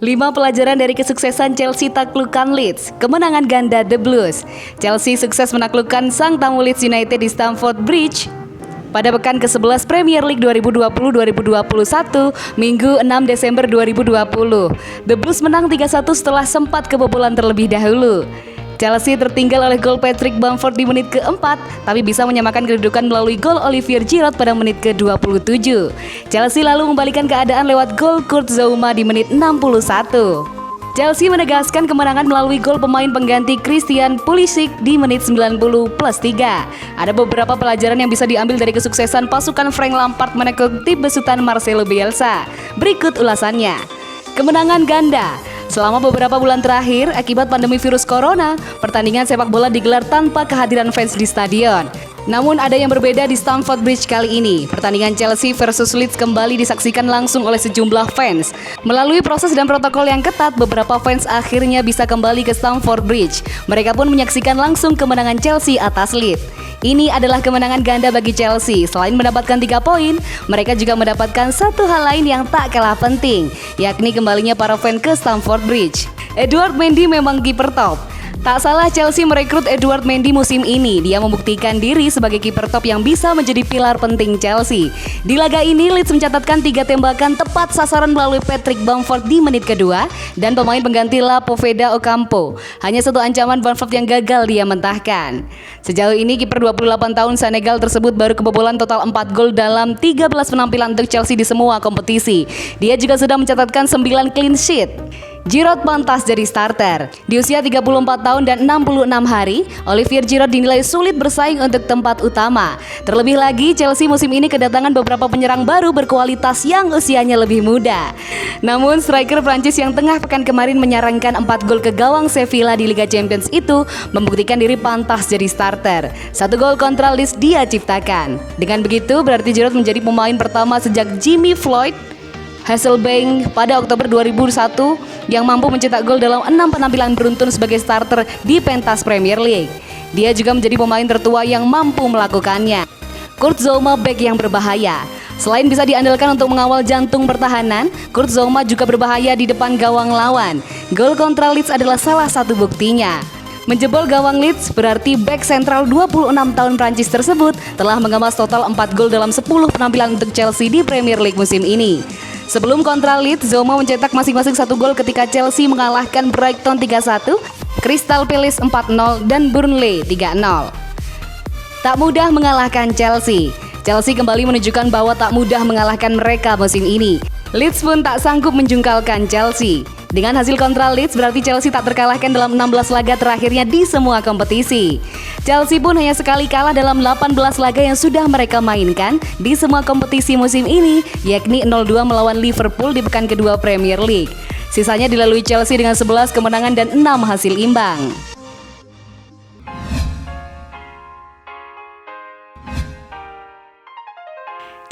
5 pelajaran dari kesuksesan Chelsea taklukkan Leeds. Kemenangan ganda The Blues. Chelsea sukses menaklukkan sang tamu Leeds United di Stamford Bridge pada pekan ke-11 Premier League 2020-2021, Minggu 6 Desember 2020. The Blues menang 3-1 setelah sempat kebobolan terlebih dahulu. Chelsea tertinggal oleh gol Patrick Bamford di menit ke-4, tapi bisa menyamakan kedudukan melalui gol Olivier Giroud pada menit ke-27. Chelsea lalu membalikan keadaan lewat gol Kurt Zouma di menit 61. Chelsea menegaskan kemenangan melalui gol pemain pengganti Christian Pulisic di menit 90+3. Ada beberapa pelajaran yang bisa diambil dari kesuksesan pasukan Frank Lampard menekuk tim besutan Marcelo Bielsa. Berikut ulasannya. Kemenangan ganda. Selama beberapa bulan terakhir, akibat pandemi virus corona, pertandingan sepak bola digelar tanpa kehadiran fans di stadion. Namun ada yang berbeda di Stamford Bridge kali ini. Pertandingan Chelsea versus Leeds kembali disaksikan langsung oleh sejumlah fans. Melalui proses dan protokol yang ketat, beberapa fans akhirnya bisa kembali ke Stamford Bridge. Mereka pun menyaksikan langsung kemenangan Chelsea atas Leeds. Ini adalah kemenangan ganda bagi Chelsea. Selain mendapatkan 3 poin, mereka juga mendapatkan satu hal lain yang tak kalah penting, yakni kembalinya para fans ke Stamford Bridge. Edouard Mendy memang kiper top. Tak salah Chelsea merekrut Edouard Mendy musim ini. Dia membuktikan diri sebagai kiper top yang bisa menjadi pilar penting Chelsea. Di laga ini Leeds mencatatkan 3 tembakan tepat sasaran melalui Patrick Bamford di menit kedua dan pemain pengganti La Poveda Ocampo. Hanya satu ancaman Bamford yang gagal dia mentahkan. Sejauh ini kiper 28 tahun Senegal tersebut baru kebobolan total 4 gol dalam 13 penampilan untuk Chelsea di semua kompetisi. Dia juga sudah mencatatkan 9 clean sheet. Giroud pantas jadi starter. Di usia 34 tahun dan 66 hari, Olivier Giroud dinilai sulit bersaing untuk tempat utama. Terlebih lagi, Chelsea musim ini kedatangan beberapa penyerang baru berkualitas yang usianya lebih muda. Namun, striker Prancis yang tengah pekan kemarin menyarankan 4 gol ke gawang Sevilla di Liga Champions itu membuktikan diri pantas jadi starter. 1 gol kontra Leeds dia ciptakan. Dengan begitu, berarti Giroud menjadi pemain pertama sejak Jimmy Floyd Hasselbaink pada Oktober 2001 yang mampu mencetak gol dalam 6 penampilan beruntun sebagai starter di pentas Premier League. Dia juga menjadi pemain tertua yang mampu melakukannya. Kurt Zouma bek yang berbahaya. Selain bisa diandalkan untuk mengawal jantung pertahanan, Kurt Zouma juga berbahaya di depan gawang lawan. Gol kontra Leeds adalah salah satu buktinya. Menjebol gawang Leeds berarti bek sentral 26 tahun Prancis tersebut telah mengemas total 4 gol dalam 10 penampilan untuk Chelsea di Premier League musim ini. Sebelum kontra Leeds, Zouma mencetak masing-masing 1 gol ketika Chelsea mengalahkan Brighton 3-1, Crystal Palace 4-0, dan Burnley 3-0. Tak mudah mengalahkan Chelsea. Chelsea kembali menunjukkan bahwa tak mudah mengalahkan mereka musim ini. Leeds pun tak sanggup menjungkalkan Chelsea. Dengan hasil kontra Leeds berarti Chelsea tak terkalahkan dalam 16 laga terakhirnya di semua kompetisi. Chelsea pun hanya sekali kalah dalam 18 laga yang sudah mereka mainkan di semua kompetisi musim ini, yakni 0-2 melawan Liverpool di pekan kedua Premier League. Sisanya dilalui Chelsea dengan 11 kemenangan dan 6 hasil imbang.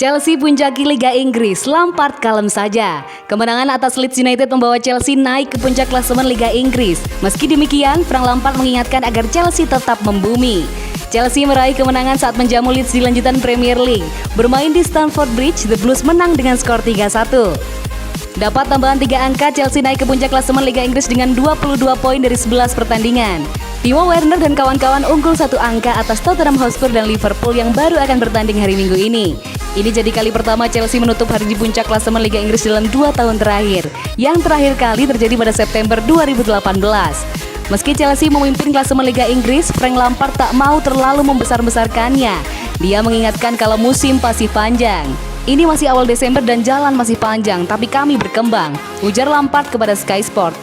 Chelsea puncaki Liga Inggris, Lampard kalem saja. Kemenangan atas Leeds United membawa Chelsea naik ke puncak klasemen Liga Inggris. Meski demikian, Frank Lampard mengingatkan agar Chelsea tetap membumi. Chelsea meraih kemenangan saat menjamu Leeds di lanjutan Premier League. Bermain di Stamford Bridge, The Blues menang dengan skor 3-1. Dapat tambahan 3 angka, Chelsea naik ke puncak klasemen Liga Inggris dengan 22 poin dari 11 pertandingan. Timo Werner dan kawan-kawan unggul 1 angka atas Tottenham Hotspur dan Liverpool yang baru akan bertanding hari Minggu ini. Ini jadi kali pertama Chelsea menutup hari di puncak klasemen Liga Inggris dalam 2 tahun terakhir. Yang terakhir kali terjadi pada September 2018. Meski Chelsea memimpin klasemen Liga Inggris, Frank Lampard tak mau terlalu membesar-besarkannya. Dia mengingatkan kalau musim pasti panjang. Ini masih awal Desember dan jalan masih panjang, tapi kami berkembang, ujar Lampard kepada Sky Sport.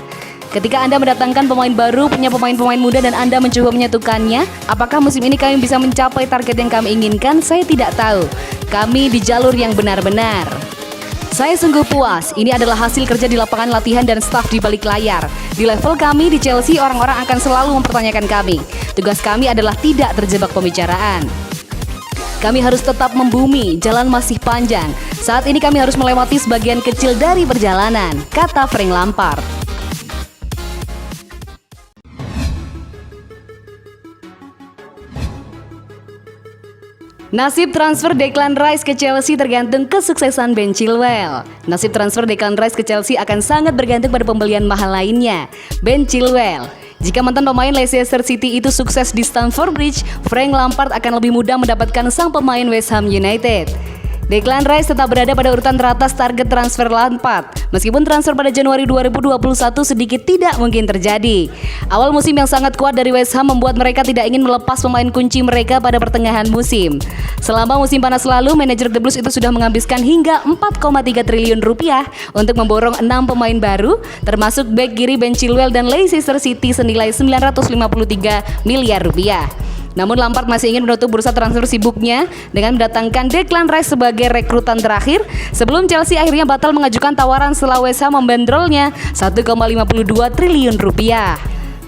Ketika Anda mendatangkan pemain baru, punya pemain-pemain muda dan Anda mencoba menyatukannya, apakah musim ini kami bisa mencapai target yang kami inginkan? Saya tidak tahu. Kami di jalur yang benar-benar. Saya sungguh puas. Ini adalah hasil kerja di lapangan latihan dan staf di balik layar. Di level kami di Chelsea, orang-orang akan selalu mempertanyakan kami. Tugas kami adalah tidak terjebak pembicaraan. Kami harus tetap membumi, jalan masih panjang. Saat ini kami harus melewati sebagian kecil dari perjalanan, kata Frank Lampard. Nasib transfer Declan Rice ke Chelsea tergantung kesuksesan Ben Chilwell. Nasib transfer Declan Rice ke Chelsea akan sangat bergantung pada pembelian mahal lainnya, Ben Chilwell. Jika mantan pemain Leicester City itu sukses di Stamford Bridge, Frank Lampard akan lebih mudah mendapatkan sang pemain West Ham United. Declan Rice tetap berada pada urutan teratas target transfer Lampard, meskipun transfer pada Januari 2021 sedikit tidak mungkin terjadi. Awal musim yang sangat kuat dari West Ham membuat mereka tidak ingin melepas pemain kunci mereka pada pertengahan musim. Selama musim panas lalu, manajer The Blues itu sudah menghabiskan hingga 4,3 triliun rupiah untuk memborong 6 pemain baru, termasuk bek kiri Ben Chilwell dan Leicester City senilai 953 miliar rupiah. Namun Lampard masih ingin menutup bursa transfer sibuknya dengan mendatangkan Declan Rice sebagai rekrutan terakhir sebelum Chelsea akhirnya batal mengajukan tawaran setelah West Ham membandrolnya 1,52 triliun rupiah.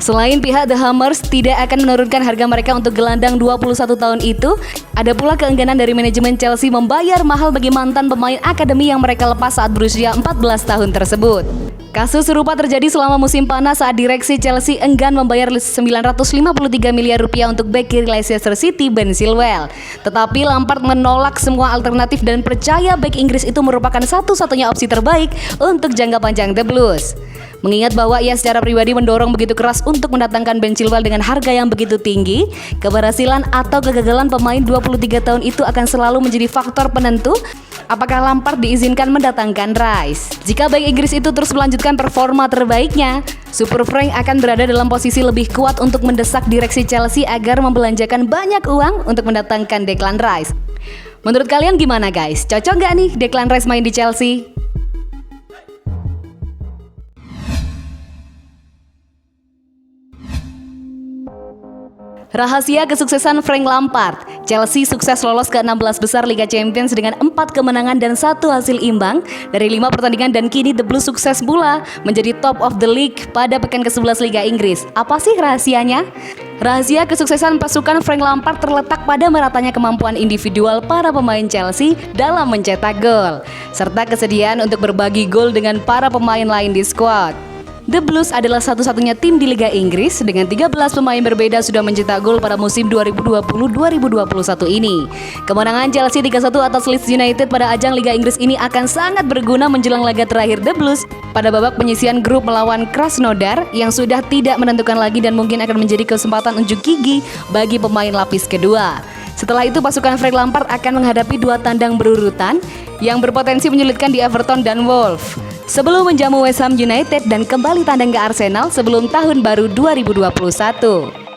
Selain pihak The Hammers tidak akan menurunkan harga mereka untuk gelandang 21 tahun itu, ada pula keengganan dari manajemen Chelsea membayar mahal bagi mantan pemain akademi yang mereka lepas saat berusia 14 tahun tersebut. Kasus serupa terjadi selama musim panas saat direksi Chelsea enggan membayar 953 miliar rupiah untuk bek kiri Leicester City Ben Chilwell. Tetapi Lampard menolak semua alternatif dan percaya bek Inggris itu merupakan satu-satunya opsi terbaik untuk jangka panjang The Blues. Mengingat bahwa ia secara pribadi mendorong begitu keras untuk mendatangkan Ben Chilwell dengan harga yang begitu tinggi, keberhasilan atau kegagalan pemain 23 tahun itu akan selalu menjadi faktor penentu apakah Lampard diizinkan mendatangkan Rice. Jika bek Inggris itu terus melanjutkan performa terbaiknya, Super Frank akan berada dalam posisi lebih kuat untuk mendesak direksi Chelsea agar membelanjakan banyak uang untuk mendatangkan Declan Rice. Menurut kalian gimana guys? Cocok gak nih Declan Rice main di Chelsea? Rahasia kesuksesan Frank Lampard. Chelsea sukses lolos ke 16 besar Liga Champions dengan 4 kemenangan dan 1 hasil imbang dari 5 pertandingan, dan kini The Blues sukses pula menjadi top of the league pada pekan ke-11 Liga Inggris. Apa sih rahasianya? Rahasia kesuksesan pasukan Frank Lampard terletak pada meratanya kemampuan individual para pemain Chelsea dalam mencetak gol, serta kesediaan untuk berbagi gol dengan para pemain lain di skuad. The Blues adalah satu-satunya tim di Liga Inggris dengan 13 pemain berbeda sudah mencetak gol pada musim 2020-2021 ini. Kemenangan Chelsea 3-1 atas Leeds United pada ajang Liga Inggris ini akan sangat berguna menjelang laga terakhir The Blues pada babak penyisihan grup melawan Krasnodar yang sudah tidak menentukan lagi dan mungkin akan menjadi kesempatan unjuk gigi bagi pemain lapis kedua. Setelah itu pasukan Frank Lampard akan menghadapi 2 tandang berurutan yang berpotensi menyulitkan di Everton dan Wolves, sebelum menjamu West Ham United dan kembali tandang ke Arsenal sebelum tahun baru 2021.